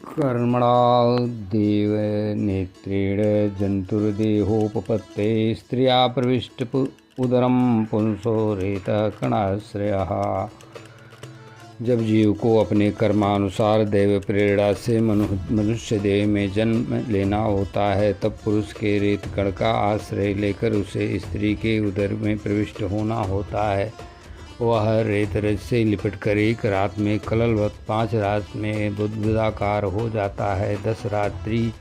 कर्मणा देव नेत्रेण जंतुर्देहोपपत्ते स्त्रिया प्रविष्ट उदरम पुंसो रेतः कणाश्रयः। जब जीव को अपने कर्मानुसार दैव प्रेरणा से मनुष्य देह में जन्म लेना होता है, तब पुरुष के रेत कण का आश्रय लेकर उसे स्त्री के उदर में प्रविष्ट होना होता है। वह रेत रज से लिपटकर एक रात में कललवत, 5 रात में बुदबुदाकार हो जाता है, 10 रात्रि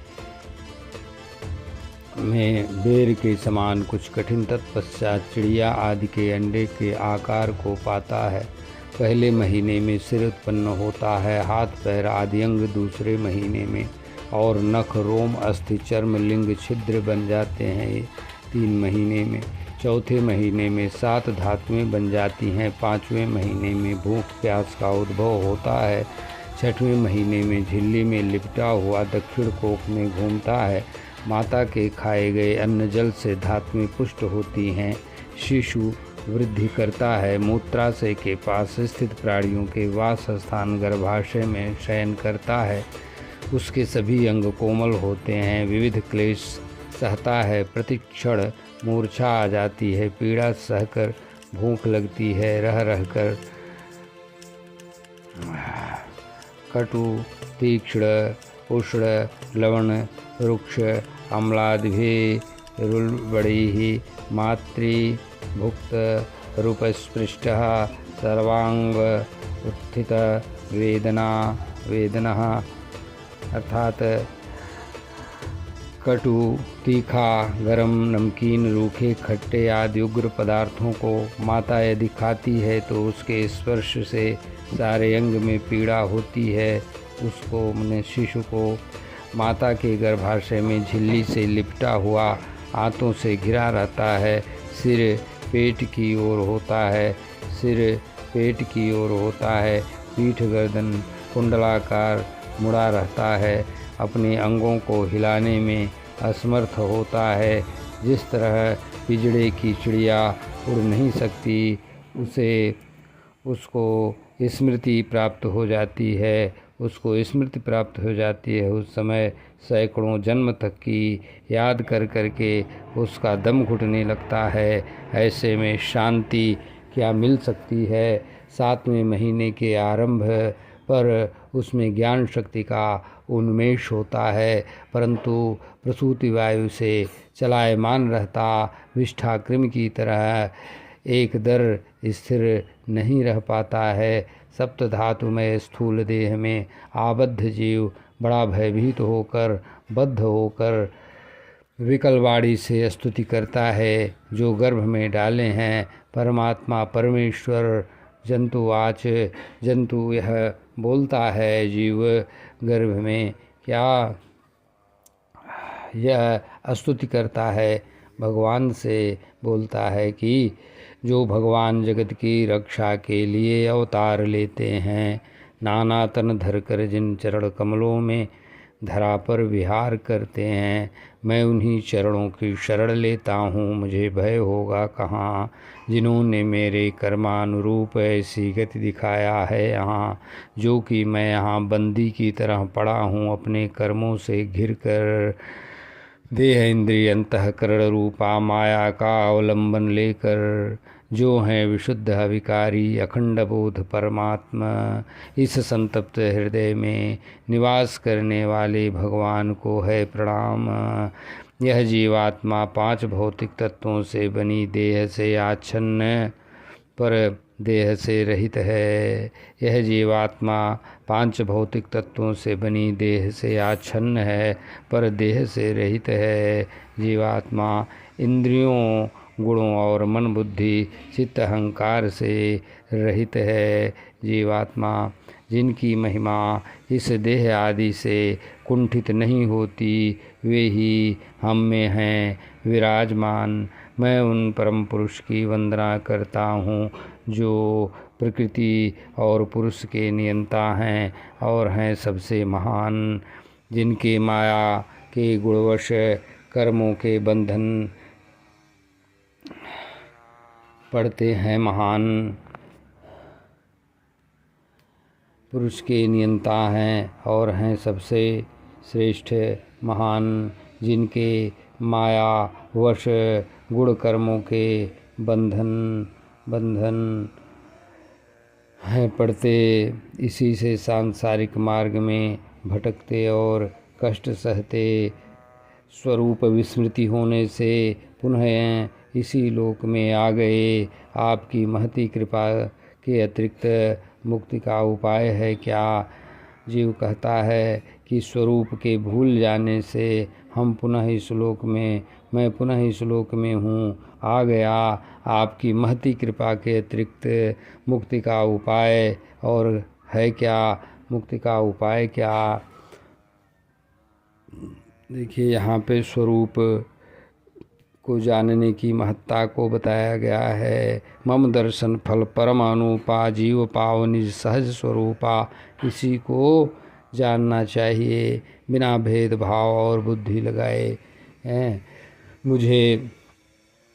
में बेर के समान कुछ कठिन, तत्पश्चात चिड़िया आदि के अंडे के आकार को पाता है। पहले महीने में सिर उत्पन्न होता है, हाथ पैर आदि अंग दूसरे महीने में, और नख रोम अस्थि चर्म लिंग छिद्र बन जाते हैं 3 महीने में। चौथे महीने में 7 धातुएं बन जाती हैं। 5वें महीने में भूख प्यास का उद्भव होता है। 6वें महीने में झिल्ली में लिपटा हुआ दक्षिण कोख में घूमता है। माता के खाए गए अन्न जल से धातुएं पुष्ट होती हैं। शिशु वृद्धि करता है। मूत्राशय के पास स्थित प्राणियों के वास स्थान गर्भाशय में शयन करता है। उसके सभी अंग कोमल होते हैं। विविध क्लेश सहता है। प्रतिक्षण मूर्छा आ जाती है। पीड़ा सहकर भूख लगती है। रह रहकर कटु तीक्ष्ण उष्ण लवण रुक्ष अम्लादिभिरुल्बणैः मातृ भुक्त रूपस्पृष्टः सर्वांग उत्थित वेदनः अर्थात कटु, तीखा, गरम, नमकीन, रूखे, खट्टे आदि उग्र पदार्थों को माता यदि खाती है तो उसके स्पर्श से सारे अंग में पीड़ा होती है। उसको मैंने शिशु को माता के गर्भाशय में झिल्ली से लिपटा हुआ आंतों से घिरा रहता है। सिर पेट की ओर होता है। पीठ गर्दन कुंडलाकार मुड़ा रहता है। अपने अंगों को हिलाने में असमर्थ होता है। जिस तरह पिंजड़े की चिड़िया उड़ नहीं सकती, उसको स्मृति प्राप्त हो जाती है। उस समय सैकड़ों जन्म तक की याद कर करके उसका दम घुटने लगता है। ऐसे में शांति क्या मिल सकती है। 7वें महीने के आरंभ पर उसमें ज्ञान शक्ति का उन्मेष होता है, परंतु प्रसूति वायु से चलायमान रहता विष्ठा कृमि की तरह एक दर स्थिर नहीं रह पाता है। सप्त धातुमय स्थूल देह में आबद्ध जीव बड़ा भयभीत होकर, बद्ध होकर विकलवाणी से स्तुति करता है जो गर्भ में डाले हैं। परमात्मा परमेश्वर जंतुवाच, जंतु यह बोलता है जीव गर्भ में क्या यह स्तुति करता है, भगवान से बोलता है कि जो भगवान जगत की रक्षा के लिए अवतार लेते हैं, नाना तन धरकर जिन चरण कमलों में धरा पर विहार करते हैं, मैं उन्हीं चरणों की शरण लेता हूँ। मुझे भय होगा कहाँ, जिन्होंने मेरे कर्मानुरूप ऐसी गति दिखाया है यहाँ, जो कि मैं यहाँ बंदी की तरह पड़ा हूँ, अपने कर्मों से घिर कर देह इंद्रिय अंतःकरण रूपा माया का अवलंबन लेकर, जो हैं विशुद्ध अविकारी अखंड बोध परमात्मा। इस संतप्त हृदय में निवास करने वाले भगवान को है प्रणाम। यह जीवात्मा 5 भौतिक तत्वों से बनी देह से आच्छन्न पर देह से रहित है। यह जीवात्मा 5 भौतिक तत्वों से बनी देह से आच्छन्न है, पर देह से रहित है। जीवात्मा इंद्रियों, गुणों और मन बुद्धि चित्त अहंकार से रहित है। जीवात्मा जिनकी महिमा इस देह आदि से कुंठित नहीं होती, वे ही हम में हैं विराजमान। मैं उन परम पुरुष की वंदना करता हूँ जो प्रकृति और पुरुष के नियंता हैं और हैं सबसे महान, जिनके माया के गुणवश कर्मों के बंधन पड़ते हैं महान। पुरुष के नियंता हैं और हैं सबसे श्रेष्ठ महान, जिनके माया वश गुण कर्मों के बंधन हैं पड़ते, इसी से सांसारिक मार्ग में भटकते और कष्ट सहते, स्वरूप विस्मृति होने से पुनः इसी लोक में आ गए। आपकी महती कृपा के अतिरिक्त मुक्ति का उपाय है क्या? जीव कहता है कि स्वरूप के भूल जाने से मैं पुनः इस लोक में हूँ, आ गया। आपकी महती कृपा के अतिरिक्त मुक्ति का उपाय और है क्या? मुक्ति का उपाय क्या? देखिए, यहाँ पे स्वरूप को जानने की महत्ता को बताया गया है। मम दर्शन फल परमानुपा, जीव पाव निज सहज स्वरूपा। इसी को जानना चाहिए बिना भेदभाव और बुद्धि लगाए हैं। मुझे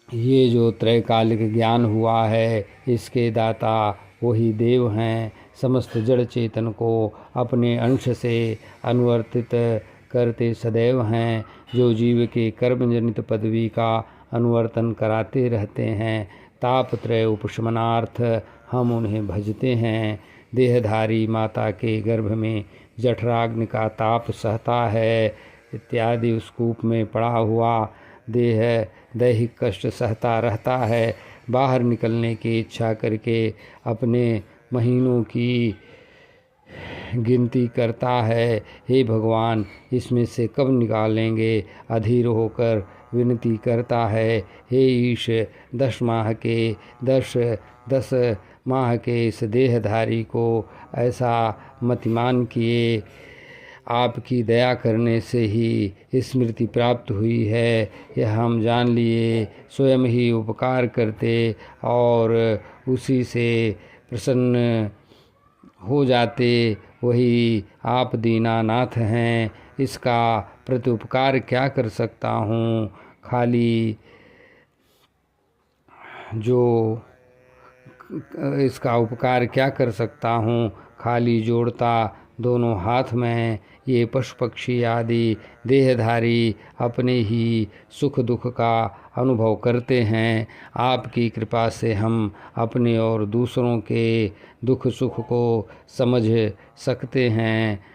ये जो त्रैकालिक ज्ञान हुआ है, इसके दाता वही देव हैं। समस्त जड़ चेतन को अपने अंश से अनुवर्तित करते सदैव हैं, जो जीव के कर्मजनित पदवी का अनुवर्तन कराते रहते हैं। तापत्रय उपशमनार्थ हम उन्हें भजते हैं। देहधारी माता के गर्भ में जठराग्नि का ताप सहता है इत्यादि उस कूप में पड़ा हुआ देह दैहिक कष्ट सहता रहता है। बाहर निकलने की इच्छा करके अपने महीनों की गिनती करता है। हे भगवान, इसमें से कब निकालेंगे? अधीर होकर विनती करता है। हे ईश, 10 माह के इस देहधारी को ऐसा मतिमान किए। आपकी दया करने से ही स्मृति प्राप्त हुई है, यह हम जान लिए। स्वयं ही उपकार करते और उसी से प्रसन्न हो जाते, वही आप दीनानाथ हैं। इसका प्रत्युपकार क्या कर सकता हूँ? खाली जो इसका उपकार क्या कर सकता हूँ? खाली जोड़ता दोनों हाथ में ये पशु पक्षी आदि देहधारी अपने ही सुख दुख का अनुभव करते हैं। आपकी कृपा से हम अपने और दूसरों के दुख सुख को समझ सकते हैं।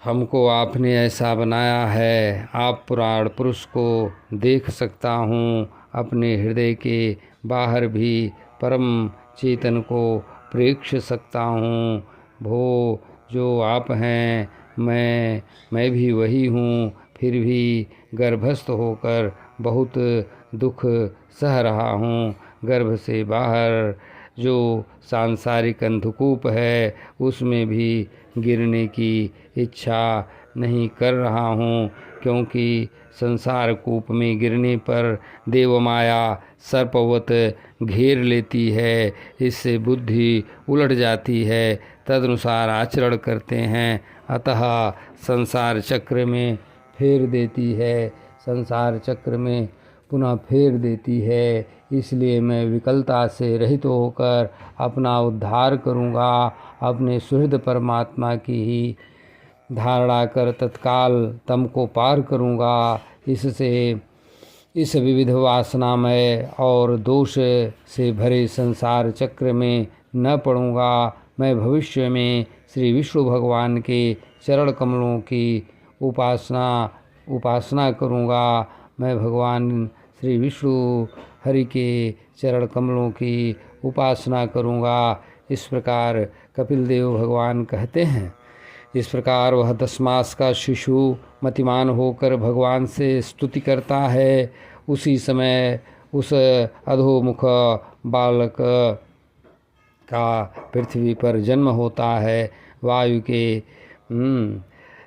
हमको आपने ऐसा बनाया है, आप पुराण पुरुष को देख सकता हूँ। अपने हृदय के बाहर भी परम चेतन को प्रेक्ष सकता हूँ। भो, जो आप हैं, मैं भी वही हूँ। फिर भी गर्भस्थ होकर बहुत दुख सह रहा हूँ। गर्भ से बाहर जो सांसारिक अंधकूप है, उसमें भी गिरने की इच्छा नहीं कर रहा हूँ, क्योंकि संसार कूप में गिरने पर देवमाया सर्पवत घेर लेती है। इससे बुद्धि उलट जाती है, तदनुसार आचरण करते हैं, अतः संसार चक्र में फेर देती है। संसार चक्र में पुनः फेर देती है। इसलिए मैं विकलता से रहित होकर अपना उद्धार करूँगा। अपने सुहृद परमात्मा की ही धारणा कर तत्काल तम को पार करूँगा। इससे इस विविध वासनामय और दोष से भरे संसार चक्र में न पड़ूँगा। मैं भविष्य में श्री विष्णु भगवान के चरण कमलों की उपासना करूँगा। मैं भगवान श्री विष्णु हरि के चरण कमलों की उपासना करूँगा। इस प्रकार कपिल देव भगवान कहते हैं। इस प्रकार वह 10 मास का शिशु मतिमान होकर भगवान से स्तुति करता है। उसी समय उस अधोमुख बालक का पृथ्वी पर जन्म होता है। वायु के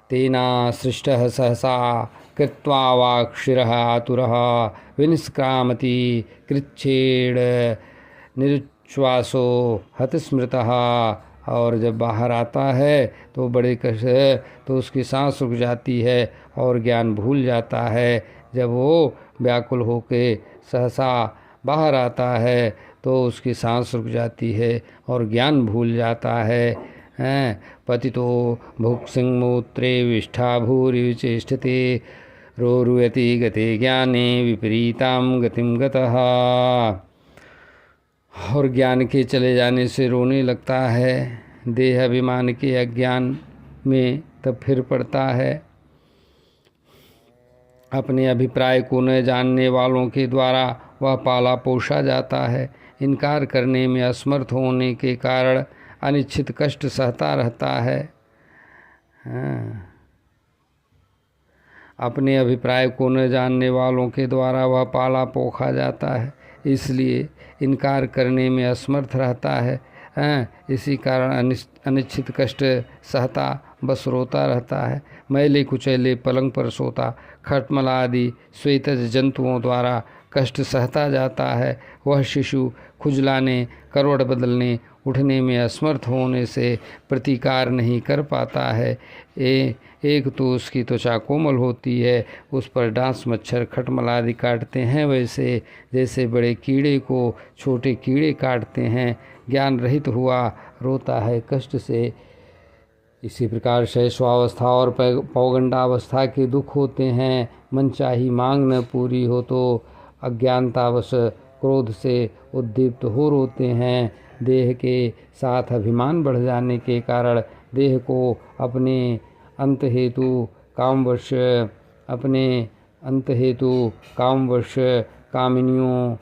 तेना सृष्टः सहसा कृत्वा वाक्षिरः आतुरः विनिष्क्रामति कृच्छेड निरुच्छ्वासो हतस्मृतः। और जब बाहर आता है तो बड़े कष्ट तो उसकी सांस रुक जाती है और ज्ञान भूल जाता है। जब वो व्याकुल होके सहसा बाहर आता है तो उसकी सांस रुक जाती है और ज्ञान भूल जाता है। पतितो भुक्सिंहमूत्रे विष्ठा भूरि विचेष्टते रोरुयति गते ज्ञाने विपरीतां गतिं गतः। और ज्ञान के चले जाने से रोने लगता है, देह अभिमान के अज्ञान में तब फिर पड़ता है। अपने अभिप्राय को न जानने वालों के द्वारा वह पाला पोषा जाता है। इनकार करने में असमर्थ होने के कारण अनिश्चित कष्ट सहता रहता है। अपने अभिप्राय को न जानने वालों के द्वारा वह पाला पोखा जाता है, इसलिए इनकार करने में असमर्थ रहता है। इसी कारण अनिश्चित कष्ट सहता बस रोता रहता है। मैले कुचैले पलंग पर सोता खटमल आदि श्वेतज जंतुओं द्वारा कष्ट सहता जाता है। वह शिशु खुजलाने, करवट बदलने, उठने में असमर्थ होने से प्रतिकार नहीं कर पाता है। एक तो उसकी त्वचा कोमल होती है, उस पर डांस मच्छर खटमल आदि काटते हैं, वैसे जैसे बड़े कीड़े को छोटे कीड़े काटते हैं। ज्ञान रहित हुआ रोता है कष्ट से। इसी प्रकार शैशवावस्था और पौगंडावस्था के दुख होते हैं। मनचाही मांग न पूरी हो तो अज्ञानतावश क्रोध से उद्दीप्त हो रोते हैं। देह के साथ अभिमान बढ़ जाने के कारण देह को अपने अंत हेतु कामवश कामिनियों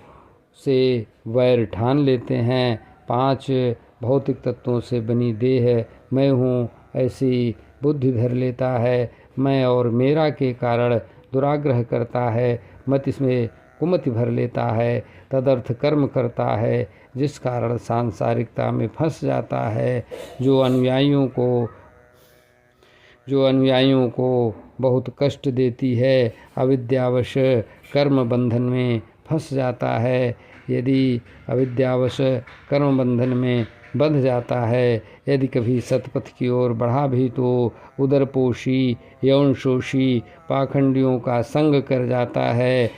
से वैर ठान लेते हैं। 5 भौतिक तत्वों से बनी देह मैं हूँ ऐसी बुद्धि धर लेता है। मैं और मेरा के कारण दुराग्रह करता है, मत इसमें कुमति भर लेता है, तदर्थ कर्म करता है, जिस कारण सांसारिकता में फंस जाता है। जो अनुयायियों को बहुत कष्ट देती है, अविद्यावश कर्म बंधन में फंस जाता है। यदि अविद्यावश कर्म बंधन में बंध जाता है, यदि कभी सतपथ की ओर बढ़ा भी तो उदरपोशी यौनशोषी पाखंडियों का संग कर जाता है।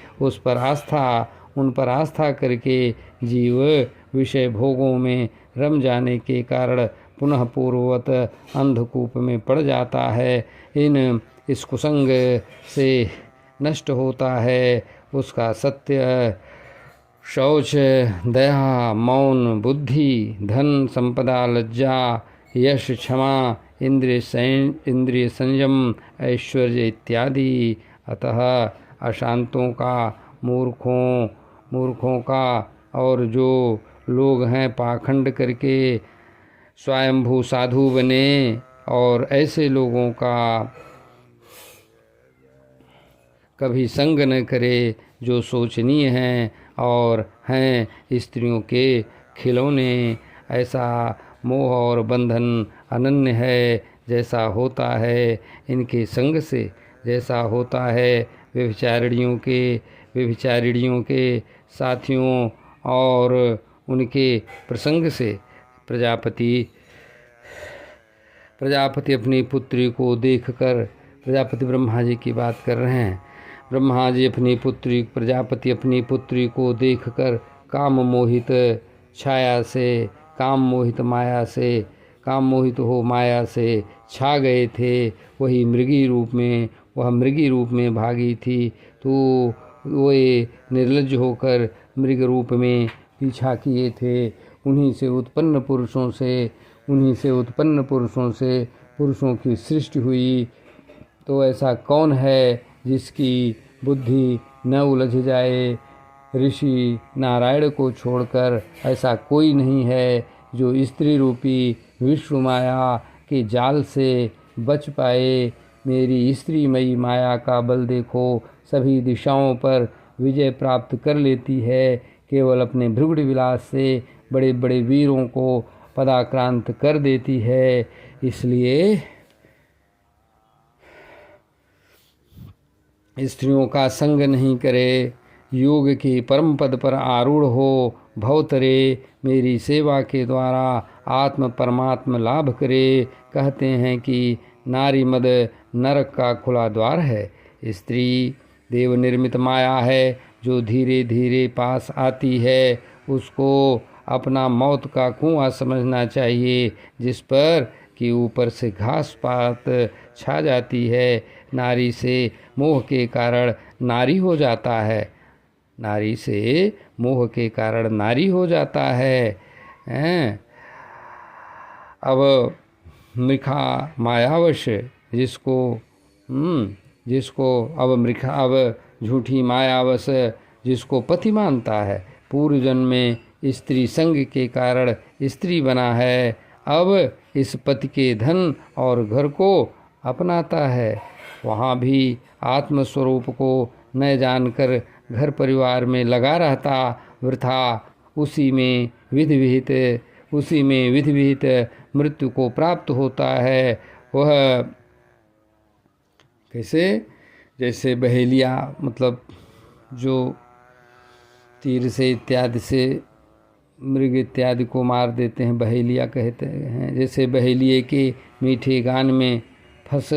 उन पर आस्था करके जीव विषय भोगों में रम जाने के कारण पुनः पूर्ववत अंधकूप में पड़ जाता है। इस कुसंग से नष्ट होता है उसका सत्य, शौच, दया, मौन, बुद्धि, धन, संपदा, लज्जा, यश, क्षमा, इंद्रिय संयम, ऐश्वर्य इत्यादि। अतः अशांतों का, मूर्खों का और जो लोग हैं पाखंड करके स्वयंभू साधु बने, और ऐसे लोगों का कभी संग न करे जो शोचनीय हैं और हैं स्त्रियों के खिलौने। ऐसा मोह और बंधन अनन्य है जैसा होता है इनके संग से, जैसा होता है व्यभिचारिणियों के साथियों और उनके प्रसंग से। प्रजापति अपनी पुत्री को देखकर, प्रजापति ब्रह्मा जी की बात कर रहे हैं, ब्रह्मा जी प्रजापति अपनी पुत्री को देखकर काम मोहित हो माया से छा गए थे। वह मृगी रूप में भागी थी, तो वे निर्लज्ज होकर मृग रूप में पीछा किए थे। उन्हीं से उत्पन्न पुरुषों से पुरुषों की सृष्टि हुई। तो ऐसा कौन है जिसकी बुद्धि न उलझ जाए? ऋषि नारायण को छोड़कर ऐसा कोई नहीं है जो स्त्री रूपी विश्व माया के जाल से बच पाए। मेरी स्त्रीमयी माया का बल देखो, सभी दिशाओं पर विजय प्राप्त कर लेती है। केवल अपने भृगुड़ विलास से बड़े बड़े वीरों को पदाक्रांत कर देती है। इसलिए स्त्रियों का संग नहीं करे, योग के परम पद पर आरूढ़ हो, भवतरे मेरी सेवा के द्वारा आत्म परमात्म लाभ करे। कहते हैं कि नारी मद नरक का खुला द्वार है। स्त्री देव निर्मित माया है जो धीरे धीरे पास आती है। उसको अपना मौत का कुआं समझना चाहिए, जिस पर कि ऊपर से घास पात छा जाती है। नारी से मोह के कारण नारी हो जाता है, नारी से मोह के कारण नारी हो जाता है। हैं? अब मृखा मायावश जिसको जिसको अब झूठी मायावश जिसको पति मानता है, पूर्व जन्म में स्त्री संग के कारण स्त्री बना है, अब इस पति के धन और घर को अपनाता है। वहाँ भी आत्मस्वरूप को न जानकर घर परिवार में लगा रहता वृथा उसी में विधि विहित मृत्यु को प्राप्त होता है। वह कैसे? जैसे बहेलिया, मतलब जो तीर से इत्यादि से मृग इत्यादि को मार देते हैं, बहेलिया कहते हैं। जैसे बहेलिए के मीठे गान में फंस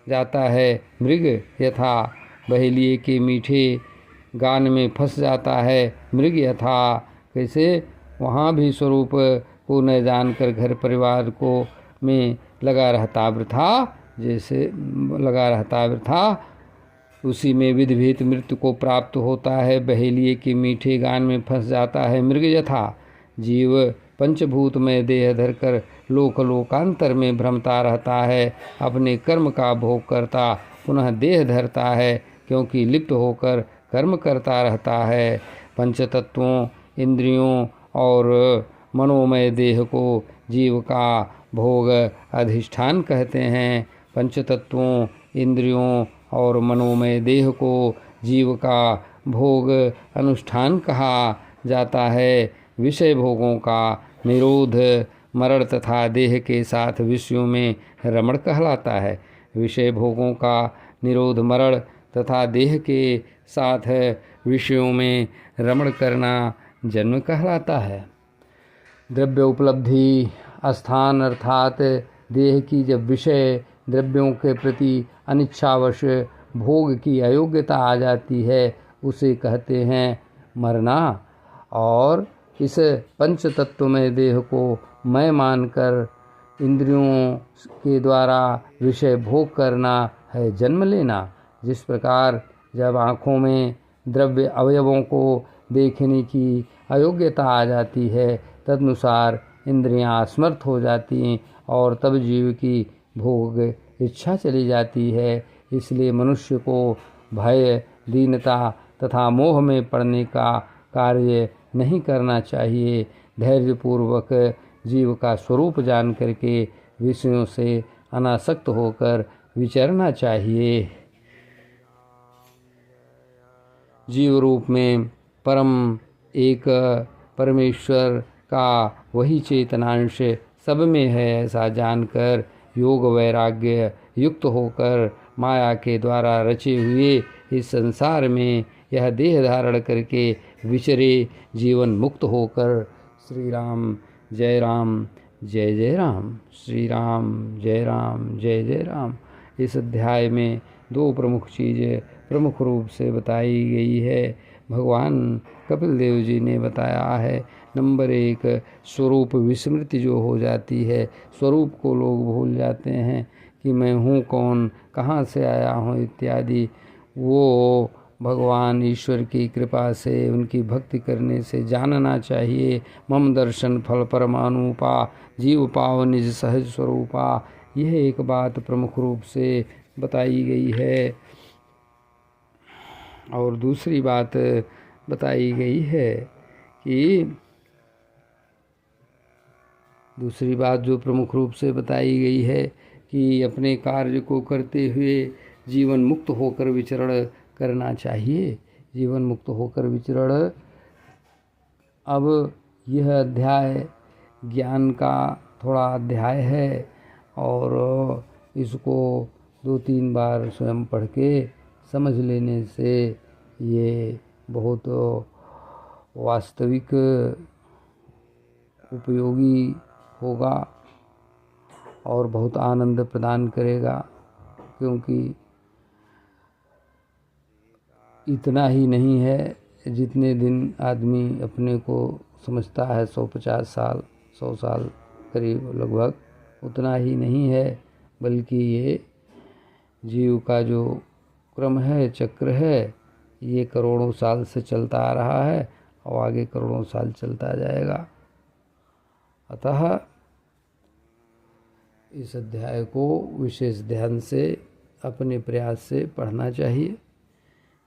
जाता है मृग, यथा बहेलिए के मीठे गान में फंस जाता है मृग, यथा कैसे वहाँ भी स्वरूप को न जानकर घर परिवार को में लगा रहता वृथा, जैसे लगा रहता वृथा उसी में विधि विहित मृत्यु को प्राप्त होता है। बहेलिए के मीठे गान में फंस जाता है मृग, यथा जीव पंचभूत में देह धरकर लोक लोकांतर में भ्रमता रहता है, अपने कर्म का भोग करता पुनः देह धरता है, क्योंकि लिप्त होकर कर्म करता रहता है। पंचतत्वों, इंद्रियों और मनोमय देह को जीव का भोग अधिष्ठान कहते हैं। पंचतत्वों, इंद्रियों और मनोमय देह को जीव का भोग अनुष्ठान कहा जाता है। विषय भोगों का निरोध मरण तथा देह के साथ विषयों में रमण कहलाता है। विषय भोगों का निरोध मरण तथा देह के साथ विषयों में रमण करना जन्म कहलाता है। द्रव्य उपलब्धि स्थान अर्थात देह की जब विषय द्रव्यों के प्रति अनिच्छावश भोग की अयोग्यता आ जाती है, उसे कहते हैं मरना। और इस पंच तत्व में देह को मैं मानकर इंद्रियों के द्वारा विषय भोग करना है जन्म लेना। जिस प्रकार जब आँखों में द्रव्य अवयवों को देखने की अयोग्यता आ जाती है, तदनुसार इंद्रियां असमर्थ हो जाती हैं और तब जीव की भोग इच्छा चली जाती है। इसलिए मनुष्य को भय, दीनता तथा मोह में पड़ने का कार्य नहीं करना चाहिए। धैर्यपूर्वक जीव का स्वरूप जान करके विषयों से अनासक्त होकर विचरना चाहिए। जीव रूप में परम एक परमेश्वर का वही चेतनांश सब में है, ऐसा जानकर योग वैराग्य युक्त होकर माया के द्वारा रचे हुए इस संसार में यह देह धारण करके विचरे जीवन मुक्त होकर श्री राम जय राम जय जय राम, श्री राम जय जय राम। इस अध्याय में दो प्रमुख चीज़ें प्रमुख रूप से बताई गई है। भगवान कपिल देव जी ने बताया है, नंबर 1 स्वरूप विस्मृति जो हो जाती है, स्वरूप को लोग भूल जाते हैं कि मैं हूँ कौन, कहाँ से आया हूँ इत्यादि। वो भगवान ईश्वर की कृपा से उनकी भक्ति करने से जानना चाहिए। मम दर्शन फल परमानुपा जीव पाव निज सहज स्वरूपा, यह एक बात प्रमुख रूप से बताई गई है। और दूसरी बात बताई गई है कि दूसरी बात जो प्रमुख रूप से बताई गई है कि अपने कार्य को करते हुए जीवन मुक्त होकर विचरण करना चाहिए। जीवन मुक्त होकर विचरण। अब यह अध्याय ज्ञान का थोड़ा अध्याय है और इसको 2-3 बार स्वयं पढ़ के समझ लेने से ये बहुत वास्तविक उपयोगी होगा और बहुत आनंद प्रदान करेगा, क्योंकि इतना ही नहीं है, जितने दिन आदमी अपने को समझता है 150 साल 100 साल करीब लगभग, उतना ही नहीं है, बल्कि ये जीव का जो क्रम है, चक्र है, ये करोड़ों साल से चलता आ रहा है और आगे करोड़ों साल चलता जाएगा। अतः इस अध्याय को विशेष ध्यान से अपने प्रयास से पढ़ना चाहिए।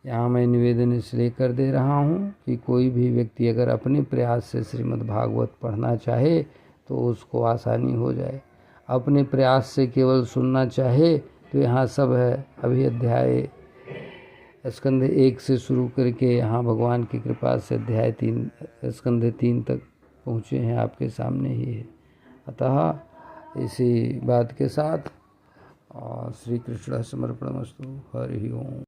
यहाँ मैं निवेदन इसलिए कर दे रहा हूँ कि कोई भी व्यक्ति अगर अपने प्रयास से श्रीमद् भागवत पढ़ना चाहे तो उसको आसानी हो जाए। अपने प्रयास से केवल सुनना चाहे तो यहाँ सब है। अभी अध्याय स्कंध 1 से शुरू करके यहाँ भगवान की कृपा से अध्याय 3 स्कंध 3 तक पहुँचे हैं, आपके सामने ही है। अतः इसी बात के साथ श्री कृष्ण समर्पणमस्तु। हरि ओम।